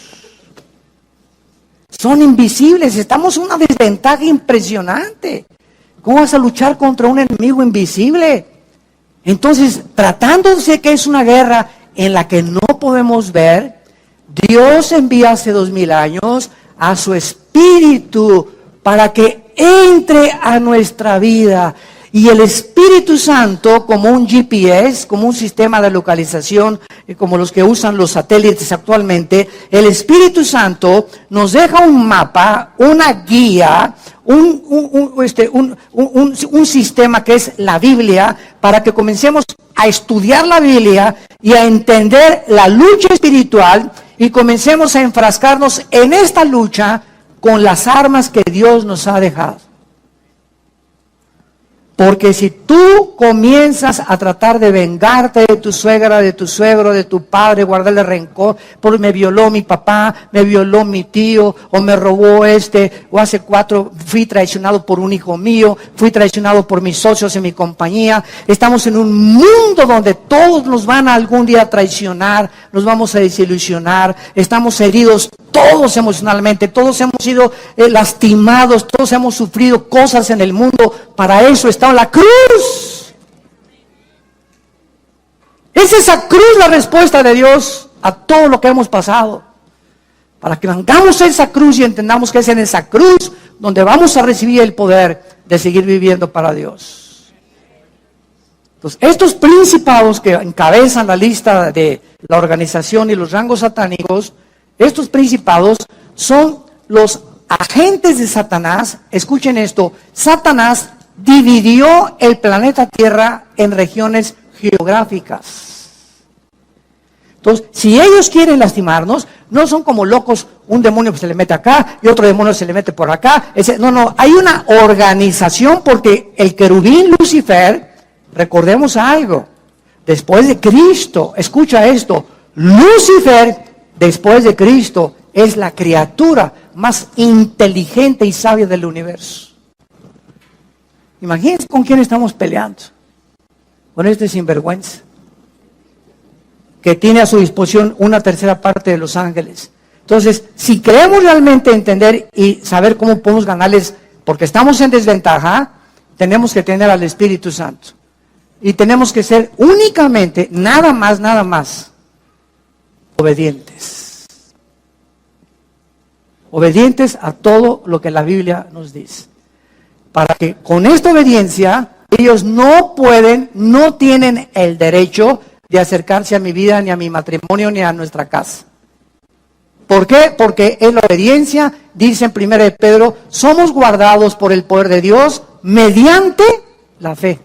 A: Son invisibles, estamos en una desventaja impresionante. ¿Cómo vas a luchar contra un enemigo invisible? Entonces, tratándose que es una guerra en la que no podemos ver, Dios envía hace 2000 años a su Espíritu para que entre a nuestra vida. Y el Espíritu Santo, como un GPS, como un sistema de localización, como los que usan los satélites actualmente, el Espíritu Santo nos deja un mapa, una guía, un sistema que es la Biblia, para que comencemos a estudiar la Biblia y a entender la lucha espiritual y comencemos a enfrascarnos en esta lucha con las armas que Dios nos ha dejado. Porque si tú comienzas a tratar de vengarte de tu suegra, de tu suegro, de tu padre, guardarle rencor, porque me violó mi papá, me violó mi tío, o me robó o hace 4 fui traicionado por un hijo mío, fui traicionado por mis socios en mi compañía. Estamos en un mundo donde todos nos van a algún día traicionar, nos vamos a desilusionar, estamos heridos todos emocionalmente, todos hemos sido lastimados, todos hemos sufrido cosas en el mundo. Para eso está la cruz. Es esa cruz la respuesta de Dios a todo lo que hemos pasado. Para que vengamos a esa cruz y entendamos que es en esa cruz donde vamos a recibir el poder de seguir viviendo para Dios. Entonces, estos principados que encabezan la lista de la organización y los rangos satánicos, estos principados son los agentes de Satanás. Escuchen esto, Satanás dividió el planeta Tierra en regiones geográficas. Entonces, si ellos quieren lastimarnos, no son como locos, un demonio que se le mete acá y otro demonio se le mete por acá. No, hay una organización, porque el querubín Lucifer, recordemos algo, después de Cristo, escucha esto, Lucifer, después de Cristo, es la criatura más inteligente y sabia del universo. Imagínense con quién estamos peleando. Con este sinvergüenza, que tiene a su disposición 1/3 parte de los ángeles. Entonces, si queremos realmente entender y saber cómo podemos ganarles, porque estamos en desventaja, tenemos que tener al Espíritu Santo. Y tenemos que ser únicamente, nada más, obedientes. Obedientes a todo lo que la Biblia nos dice. Para que con esta obediencia, ellos no tienen el derecho de acercarse a mi vida, ni a mi matrimonio, ni a nuestra casa. ¿Por qué? Porque en la obediencia, dice en 1 de Pedro, somos guardados por el poder de Dios mediante la fe.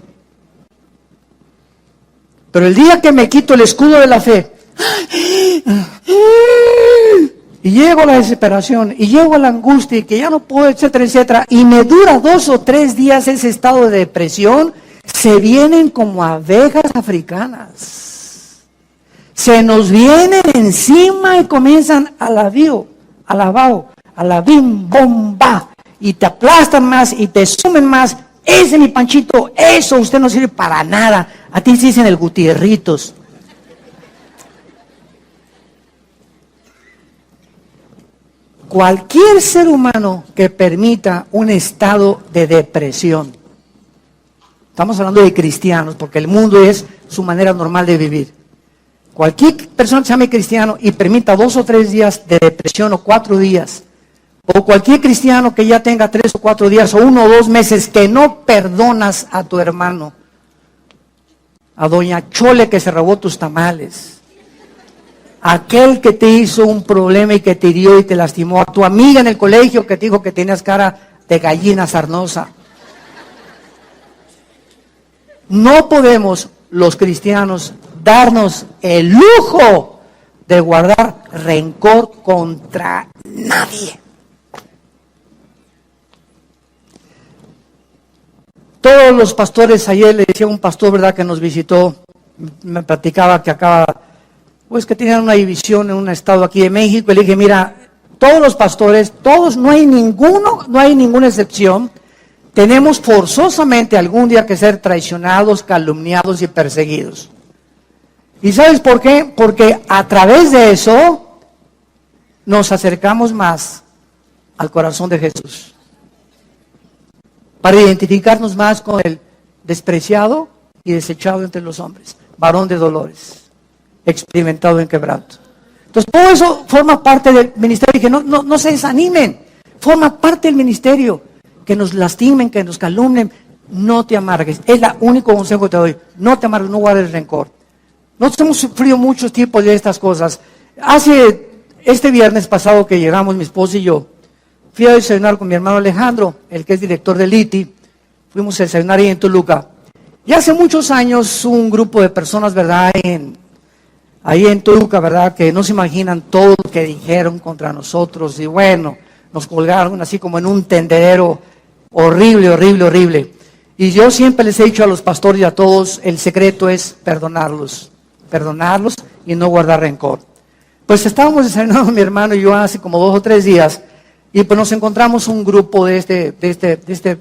A: Pero el día que me quito el escudo de la fe, y llego a la desesperación, y llego a la angustia, y que ya no puedo, etcétera, y me dura 2 o 3 días ese estado de depresión, se vienen como abejas africanas. Se nos vienen encima y comienzan a la bim, bom, ba, y te aplastan más, y te sumen más. Ese mi Panchito, eso usted no sirve para nada. A ti se dicen el Gutierritos. Cualquier ser humano que permita un estado de depresión, estamos hablando de cristianos, porque el mundo es su manera normal de vivir. Cualquier persona que se llame cristiano y permita 2 o 3 días de depresión o 4 días, o cualquier cristiano que ya tenga 3 o 4 días o 1 o 2 meses que no perdonas a tu hermano, a doña Chole que se robó tus tamales, aquel que te hizo un problema y que te hirió y te lastimó, a tu amiga en el colegio que te dijo que tenías cara de gallina sarnosa. No podemos los cristianos darnos el lujo de guardar rencor contra nadie. Todos los pastores, ayer le decía a un pastor, ¿verdad?, que nos visitó, me platicaba que que tenían una división en un estado aquí de México, y le dije, mira, todos los pastores, todos, no hay ninguna excepción, tenemos forzosamente algún día que ser traicionados, calumniados y perseguidos. ¿Y sabes por qué? Porque a través de eso nos acercamos más al corazón de Jesús. Para identificarnos más con el despreciado y desechado entre los hombres, varón de dolores, experimentado en quebranto. Entonces todo eso forma parte del ministerio. Dije, no se desanimen, forma parte del ministerio. Que nos lastimen, que nos calumnen, no te amargues. Es el único consejo que te doy. No te amargues, no guardes rencor. Nosotros hemos sufrido muchos tipos de estas cosas. Este viernes pasado que llegamos, mi esposa y yo, fui a desayunar con mi hermano Alejandro, el que es director del ITI. Fuimos a desayunar ahí en Toluca. Y hace muchos años un grupo de personas, ¿verdad?, ahí en Toluca, ¿verdad?, que no se imaginan todo lo que dijeron contra nosotros. Y bueno, nos colgaron así como en un tendedero horrible. Y yo siempre les he dicho a los pastores y a todos, el secreto es perdonarlos y no guardar rencor. Pues estábamos desayunando mi hermano y yo hace como 2 o 3 días, y pues nos encontramos un grupo de este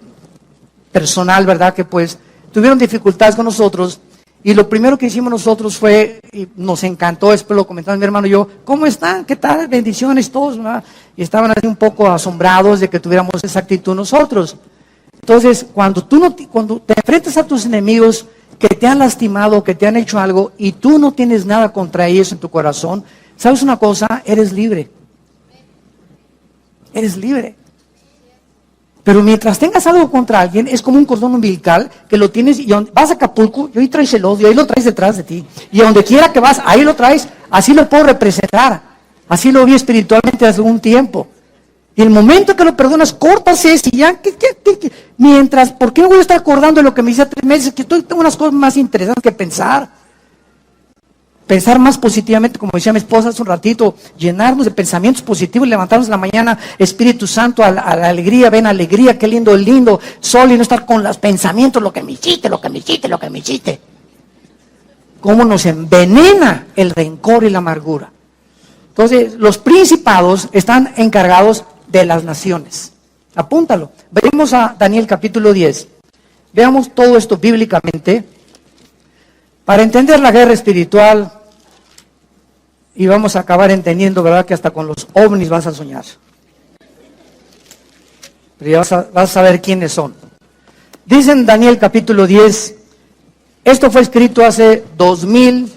A: personal, ¿verdad? Que pues tuvieron dificultades con nosotros, y lo primero que hicimos nosotros fue, y nos encantó, después lo comentamos mi hermano y yo, ¿cómo están? ¿Qué tal? Bendiciones todos, ¿verdad? Y estaban así un poco asombrados de que tuviéramos esa actitud nosotros. Entonces, cuando te enfrentas a tus enemigos que te han lastimado, que te han hecho algo, y tú no tienes nada contra ellos en tu corazón, ¿sabes una cosa? Eres libre. Eres libre. Pero mientras tengas algo contra alguien, es como un cordón umbilical que lo tienes, y vas a Acapulco, y ahí traes el odio, ahí lo traes detrás de ti. Y a donde quiera que vas, ahí lo traes. Así lo puedo representar. Así lo vi espiritualmente hace un tiempo. Y el momento que lo perdonas, cortas ese y ya, mientras, ¿por qué no voy a estar acordando de lo que me hice hace 3 meses? Que tengo unas cosas más interesantes que pensar. Pensar más positivamente, como decía mi esposa hace un ratito, llenarnos de pensamientos positivos, levantarnos en la mañana, Espíritu Santo, a la alegría, ven alegría, qué lindo sol, y no estar con los pensamientos, lo que me hiciste. Cómo nos envenena el rencor y la amargura. Entonces, los principados están encargados de las naciones. Apúntalo. Venimos a Daniel capítulo 10. Veamos todo esto bíblicamente para entender la guerra espiritual, y vamos a acabar entendiendo, ¿verdad?, que hasta con los ovnis vas a soñar. Pero ya vas a saber quiénes son. Dice en Daniel capítulo 10, esto fue escrito hace 2000,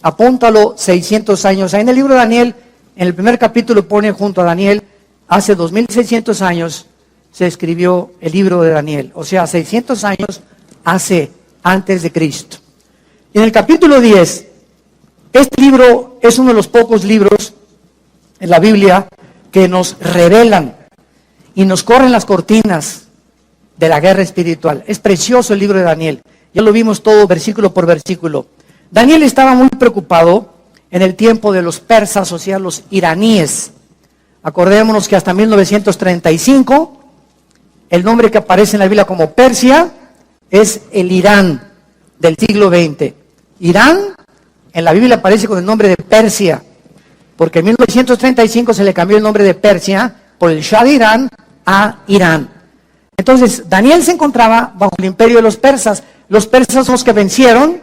A: apúntalo, 600 años. Ahí en el libro de Daniel, en el primer capítulo pone junto a Daniel, hace 2600 años se escribió el libro de Daniel. O sea, 600 años antes de Cristo. Y en el capítulo 10, este libro es uno de los pocos libros en la Biblia que nos revelan y nos corren las cortinas de la guerra espiritual. Es precioso el libro de Daniel. Ya lo vimos todo versículo por versículo. Daniel estaba muy preocupado en el tiempo de los persas, o sea, los iraníes. Acordémonos que hasta 1935, el nombre que aparece en la Biblia como Persia es el Irán del siglo XX. Irán en la Biblia aparece con el nombre de Persia, porque en 1935 se le cambió el nombre de Persia por el Shah de Irán a Irán. Entonces, Daniel se encontraba bajo el imperio de los persas. Los persas son los que vencieron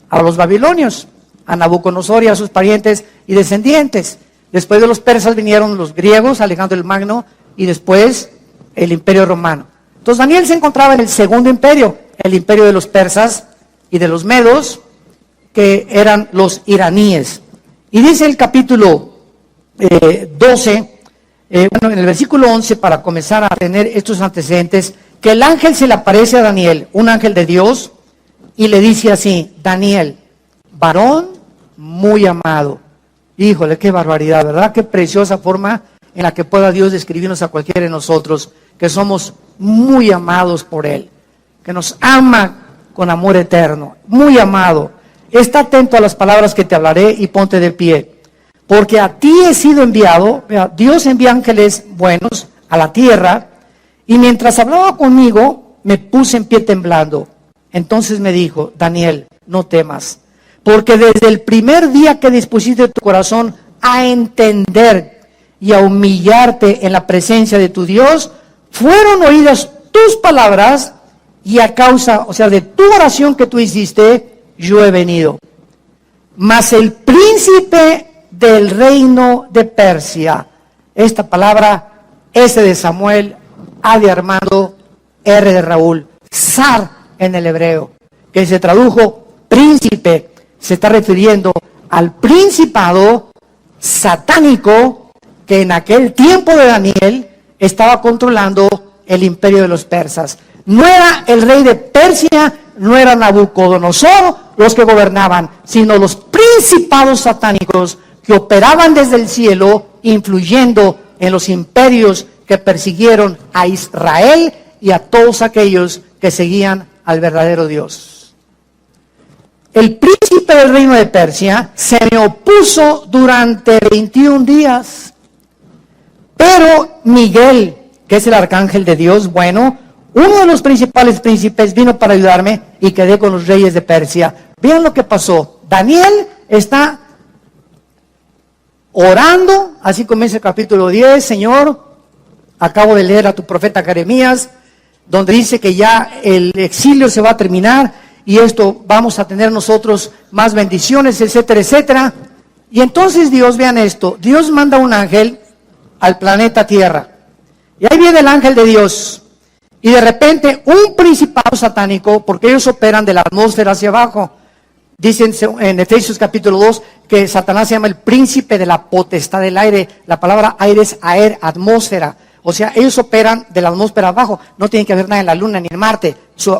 A: a los babilonios, a Nabucodonosor y a sus parientes y descendientes. Después de los persas vinieron los griegos, Alejandro el Magno, y después el imperio romano. Entonces Daniel se encontraba en el segundo imperio, el imperio de los persas y de los medos, que eran los iraníes. Y dice el capítulo 12, en el versículo 11, para comenzar a tener estos antecedentes, que el ángel se le aparece a Daniel, un ángel de Dios, y le dice así: Daniel, varón muy amado. Híjole, qué barbaridad, ¿verdad? Qué preciosa forma en la que pueda Dios describirnos a cualquiera de nosotros, que somos muy amados por Él, que nos ama con amor eterno, muy amado. Está atento a las palabras que te hablaré y ponte de pie, porque a ti he sido enviado. Dios envía ángeles buenos a la tierra, y mientras hablaba conmigo, me puse en pie temblando. Entonces me dijo: Daniel, no temas, porque desde el primer día que dispusiste tu corazón a entender y a humillarte en la presencia de tu Dios, fueron oídas tus palabras, y a causa, o sea, de tu oración que tú hiciste, yo he venido. Mas el príncipe del reino de Persia, esta palabra, S de Samuel, A de Armando, R de Raúl, Zar en el hebreo, que se tradujo príncipe, se está refiriendo al principado satánico que en aquel tiempo de Daniel estaba controlando el imperio de los persas. No era el rey de Persia, no era Nabucodonosor los que gobernaban, sino los principados satánicos que operaban desde el cielo, influyendo en los imperios que persiguieron a Israel y a todos aquellos que seguían al verdadero Dios. El príncipe del reino de Persia se me opuso durante 21 días, pero Miguel, que es el arcángel de Dios, bueno, Uno de los principales príncipes vino para ayudarme y quedé con los reyes de Persia. Vean lo que pasó. Daniel está orando, así comienza el capítulo 10, Señor, acabo de leer a tu profeta Jeremías, donde dice que ya el exilio se va a terminar y esto vamos a tener nosotros más bendiciones, etcétera, etcétera. Y entonces Dios, vean esto, Dios manda un ángel al planeta Tierra. Y ahí viene el ángel de Dios. Y de repente un principado satánico, porque ellos operan de la atmósfera hacia abajo. Dicen en Efesios capítulo 2 que Satanás se llama el príncipe de la potestad del aire. La palabra aire es aer, atmósfera. O sea, ellos operan de la atmósfera abajo. No tienen que ver nada en la luna ni en Marte. Su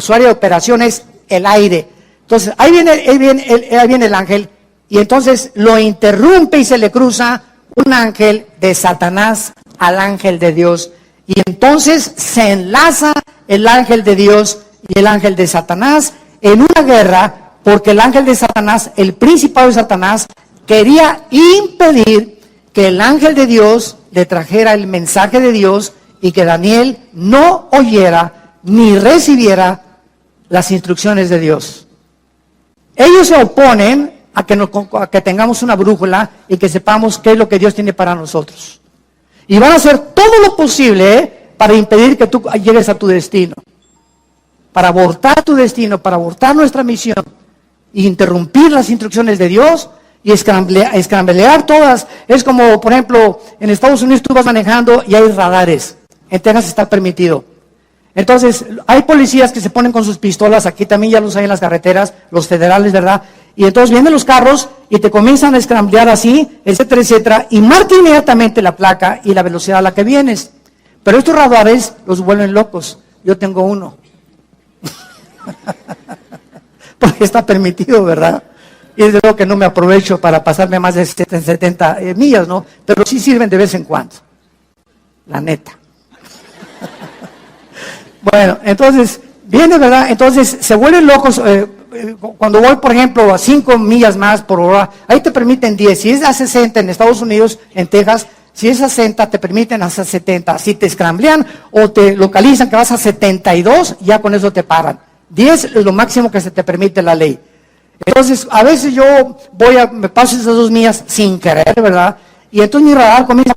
A: área de operación es el aire. Entonces, ahí viene el ángel. Y entonces lo interrumpe y se le cruza un ángel de Satanás al ángel de Dios. Y entonces se enlaza el ángel de Dios y el ángel de Satanás en una guerra, porque el ángel de Satanás, el principado de Satanás, quería impedir que el ángel de Dios le trajera el mensaje de Dios y que Daniel no oyera ni recibiera las instrucciones de Dios. Ellos se oponen a que tengamos una brújula y que sepamos qué es lo que Dios tiene para nosotros. Y van a hacer todo lo posible para impedir que tú llegues a tu destino. Para abortar tu destino, para abortar nuestra misión. E interrumpir las instrucciones de Dios y escramblear todas. Es como, por ejemplo, en Estados Unidos tú vas manejando y hay radares. En Texas está permitido. Entonces, hay policías que se ponen con sus pistolas, aquí también ya los hay en las carreteras, los federales, ¿verdad? Y entonces vienen los carros y te comienzan a escramblear así, etcétera, etcétera, y marca inmediatamente la placa y la velocidad a la que vienes. Pero estos radares los vuelven locos. Yo tengo uno. Porque está permitido, ¿verdad? Y es de lo que no me aprovecho para pasarme más de 70 millas, ¿no? Pero sí sirven de vez en cuando. La neta. Bueno, entonces, viene, ¿verdad? Entonces, se vuelven locos. Cuando voy, por ejemplo, a 5 millas más por hora, ahí te permiten 10. Si es a 60 en Estados Unidos, en Texas, si es a 60, te permiten hasta 70. Si te escramblean o te localizan que vas a 72, ya con eso te paran. 10 es lo máximo que se te permite la ley. Entonces, a veces yo me paso esas 2 millas sin querer, ¿verdad? Y entonces mi radar comienza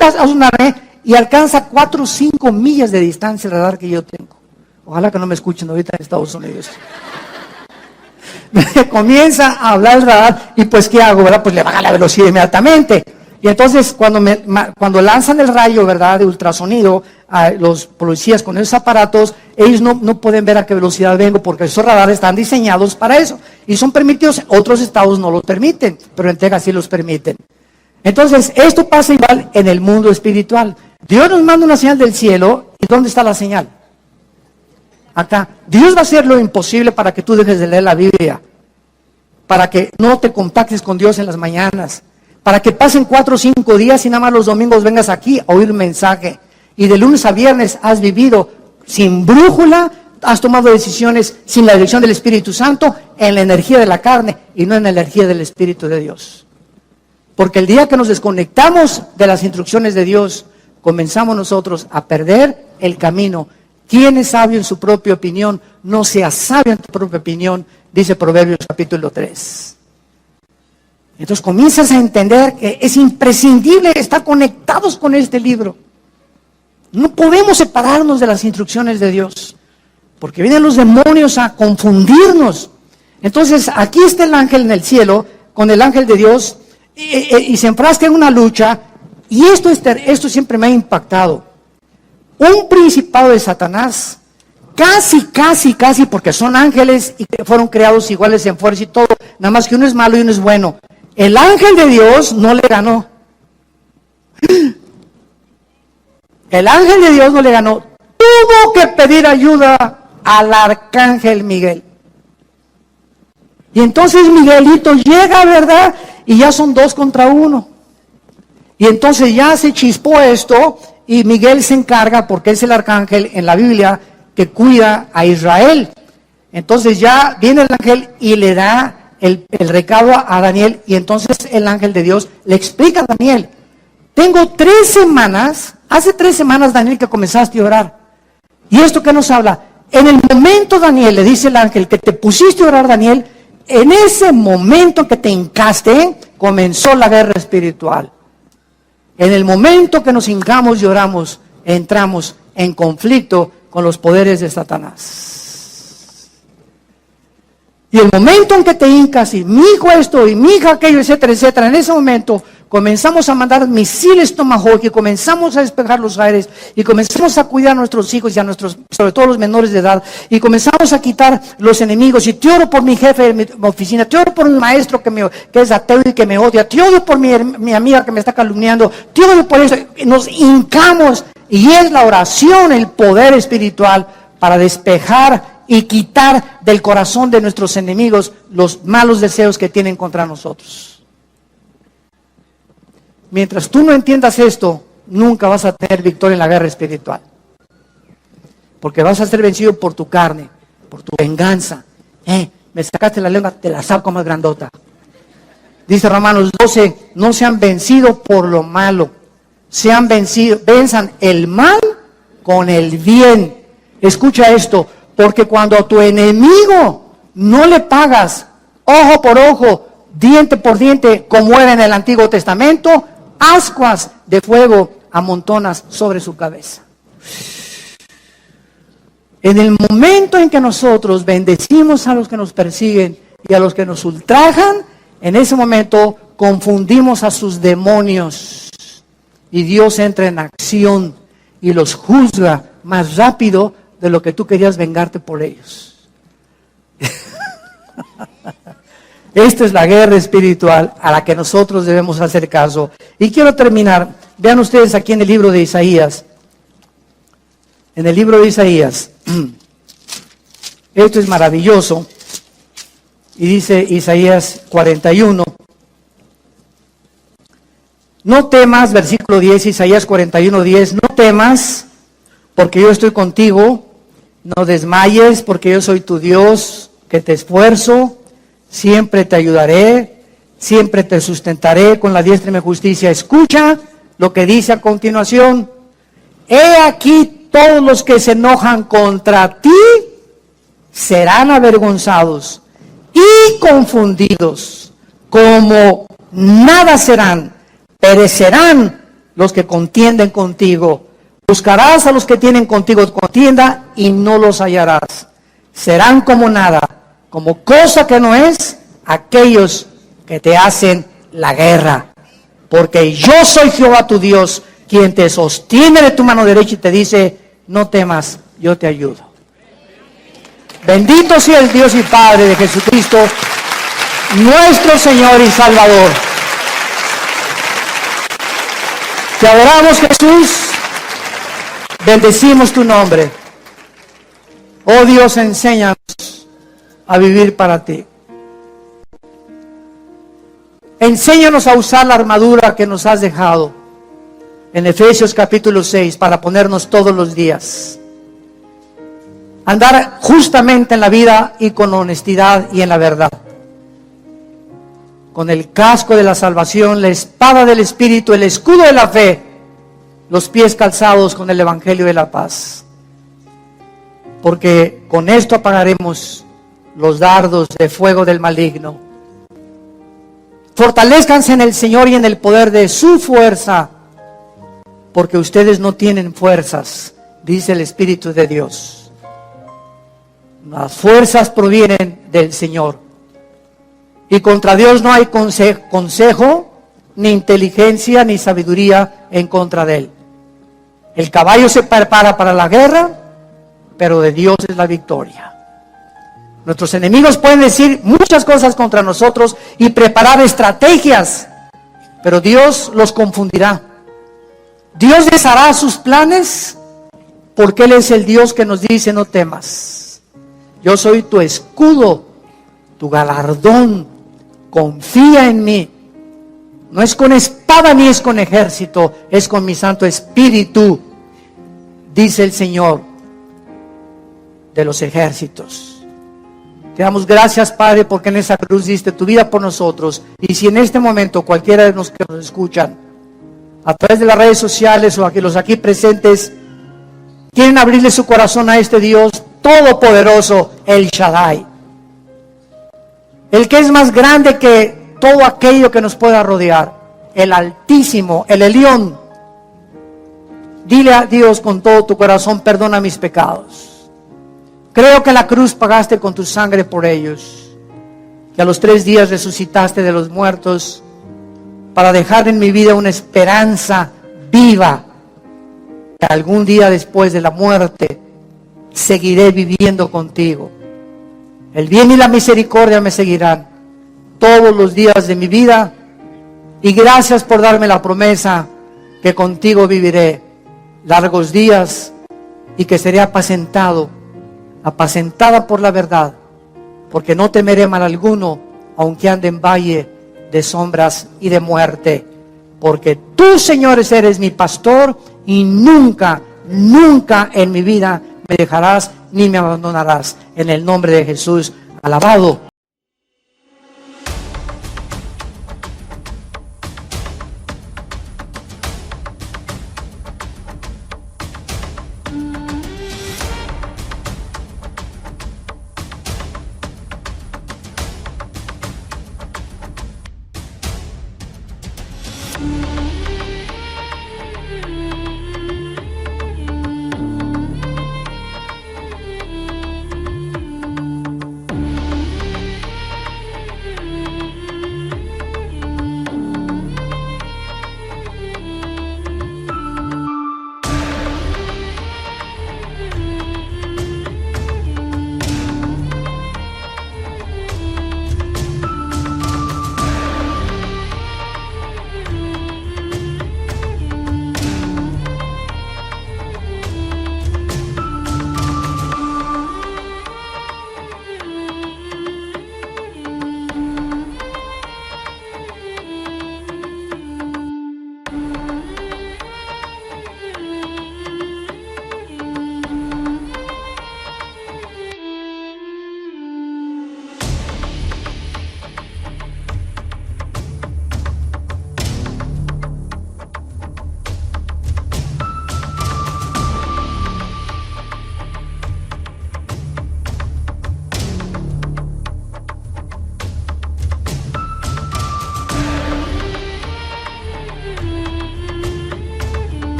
A: a sonarme y alcanza 4 o 5 millas de distancia el radar que yo tengo. Ojalá que no me escuchen ahorita en Estados Unidos. Comienza a hablar el radar y pues ¿qué hago, verdad? Pues le baja la velocidad inmediatamente. Y entonces cuando lanzan el rayo, ¿verdad? De ultrasonido a los policías con esos aparatos, ellos no pueden ver a qué velocidad vengo porque esos radares están diseñados para eso. Y son permitidos, otros estados no los permiten, pero en Texas sí los permiten. Entonces, esto pasa igual en el mundo espiritual. Dios nos manda una señal del cielo, ¿y dónde está la señal? Acá. Dios va a hacer lo imposible para que tú dejes de leer la Biblia, para que no te contactes con Dios en las mañanas, para que pasen 4 o 5 días y nada más los domingos vengas aquí a oír un mensaje. Y de lunes a viernes has vivido sin brújula, has tomado decisiones sin la dirección del Espíritu Santo, en la energía de la carne y no en la energía del Espíritu de Dios. Porque el día que nos desconectamos de las instrucciones de Dios, comenzamos nosotros a perder el camino. ¿Quién es sabio en su propia opinión? No seas sabio en tu propia opinión, dice Proverbios capítulo 3. Entonces comienzas a entender que es imprescindible estar conectados con este libro. No podemos separarnos de las instrucciones de Dios, porque vienen los demonios a confundirnos. Entonces aquí está el ángel en el cielo, con el ángel de Dios, y se enfrasca en una lucha, y esto siempre me ha impactado. Un principado de Satanás, casi, porque son ángeles y fueron creados iguales en fuerza y todo, nada más que uno es malo y uno es bueno. El ángel de Dios no le ganó. El ángel de Dios no le ganó. Tuvo que pedir ayuda al arcángel Miguel. Y entonces Miguelito llega, ¿verdad? Y ya son 2 contra 1. Y entonces ya se chispó esto y Miguel se encarga, porque es el arcángel en la Biblia que cuida a Israel. Entonces ya viene el ángel y le da el recado a Daniel, y entonces el ángel de Dios le explica a Daniel: tengo 3 semanas, hace 3 semanas, Daniel, que comenzaste a orar. ¿Y esto qué nos habla? En el momento, Daniel, le dice el ángel, que te pusiste a orar, Daniel, en ese momento que te hincaste, comenzó la guerra espiritual. En el momento que nos hincamos y oramos, entramos en conflicto con los poderes de Satanás. Y el momento en que te hincas y mi hijo esto y mi hija aquello, etcétera, etcétera, en ese momento comenzamos a mandar misiles Tomahawk y comenzamos a despejar los aires y comenzamos a cuidar a nuestros hijos y a nuestros, sobre todo los menores de edad, y comenzamos a quitar los enemigos. Y te oro por mi jefe de mi oficina, te oro por mi maestro que es ateo y que me odia, te oro por mi amiga que me está calumniando, te oro por eso. Nos hincamos y es la oración el poder espiritual para despejar y quitar del corazón de nuestros enemigos los malos deseos que tienen contra nosotros. Mientras tú no entiendas esto, nunca vas a tener victoria en la guerra espiritual. Porque vas a ser vencido por tu carne, por tu venganza. Me sacaste la lengua, te la saco más grandota. Dice Romanos 12, no sean vencidos por lo malo. Sean vencidos, venzan el mal con el bien. Escucha esto, porque cuando a tu enemigo no le pagas ojo por ojo, diente por diente, como era en el Antiguo Testamento, ascuas de fuego amontonas sobre su cabeza. En el momento en que nosotros bendecimos a los que nos persiguen y a los que nos ultrajan, en ese momento confundimos a sus demonios y Dios entra en acción y los juzga más rápido de lo que tú querías vengarte por ellos. Esta es la guerra espiritual a la que nosotros debemos hacer caso. Y quiero terminar. Vean ustedes aquí en el libro de Isaías. En el libro de Isaías. Esto es maravilloso. Y dice Isaías 41. No temas, versículo 10, Isaías 41, 10. No temas, porque yo estoy contigo. No desmayes, porque yo soy tu Dios, que te esfuerzo. Siempre te ayudaré, siempre te sustentaré con la diestra de mi justicia. Escucha lo que dice a continuación. He aquí todos los que se enojan contra ti serán avergonzados y confundidos, como nada serán, perecerán los que contienden contigo. Buscarás a los que tienen contigo contienda y no los hallarás. Serán como nada, como cosa que no es, aquellos que te hacen la guerra. Porque yo soy Jehová tu Dios, quien te sostiene de tu mano derecha y te dice, no temas, yo te ayudo. Bendito sea el Dios y Padre de Jesucristo, nuestro Señor y Salvador. Te adoramos, Jesús, bendecimos tu nombre. Oh Dios, enséñanos a vivir para ti. Enséñanos a usar la armadura que nos has dejado en Efesios capítulo 6 para ponernos todos los días. Andar justamente en la vida y con honestidad y en la verdad. Con el casco de la salvación, la espada del Espíritu, el escudo de la fe, los pies calzados con el Evangelio de la paz. Porque con esto apagaremos los dardos de fuego del maligno. Fortalezcanse en el Señor y en el poder de su fuerza, porque ustedes no tienen fuerzas, dice el Espíritu de Dios. Las fuerzas provienen del Señor. Y contra Dios no hay consejo, ni inteligencia, ni sabiduría en contra de Él. El caballo se prepara para la guerra, pero de Dios es la victoria. Nuestros enemigos pueden decir muchas cosas contra nosotros y preparar estrategias, pero Dios los confundirá. Dios deshará sus planes porque Él es el Dios que nos dice no temas. Yo soy tu escudo, tu galardón, confía en mí. No es con espada ni es con ejército, es con mi Santo Espíritu, dice el Señor de los ejércitos. Te damos gracias, Padre, porque en esa cruz diste tu vida por nosotros. Y si en este momento cualquiera de los que nos escuchan, a través de las redes sociales o los aquí presentes, quieren abrirle su corazón a este Dios todopoderoso, el Shaddai, el que es más grande que todo aquello que nos pueda rodear, el Altísimo, el Elión. Dile a Dios con todo tu corazón: perdona mis pecados. Creo que en la cruz pagaste con tu sangre por ellos, que a los 3 días resucitaste de los muertos para dejar en mi vida una esperanza viva, que algún día después de la muerte seguiré viviendo contigo. El bien y la misericordia me seguirán todos los días de mi vida, y gracias por darme la promesa que contigo viviré largos días y que seré apacentada por la verdad, porque no temeré mal alguno, aunque ande en valle de sombras y de muerte, porque tú, Señor, eres mi pastor, y nunca, nunca en mi vida me dejarás ni me abandonarás. En el nombre de Jesús, alabado.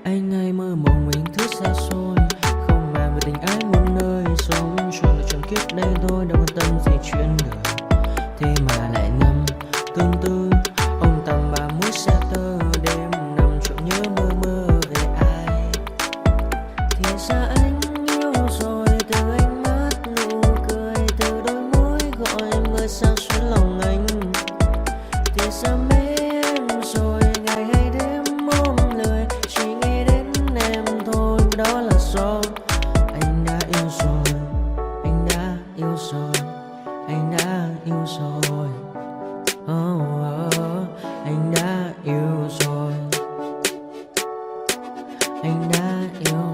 B: Anh hay mơ mộng mình thứ xa xôi, không màng về tình ái muôn nơi. Sống cho là trọn kiếp đây thôi, đâu quan tâm gì chuyện đời. Thế mà lại ngầm tương tư, ông tầm bà mũi xa tơ. Đêm nằm trộn nhớ mơ mơ về ai. Thì ra anh yêu rồi, từ ánh mắt nụ cười, từ đôi môi gọi mưa sao xuyến lòng anh. Thì ra mê em rồi, ngày hay đêm ôm lời, chỉ nghĩ đến em thôi. Đó là do anh đã yêu rồi, anh đã yêu rồi, anh đã yêu rồi. Anh đã yêu rồi, anh đã yêu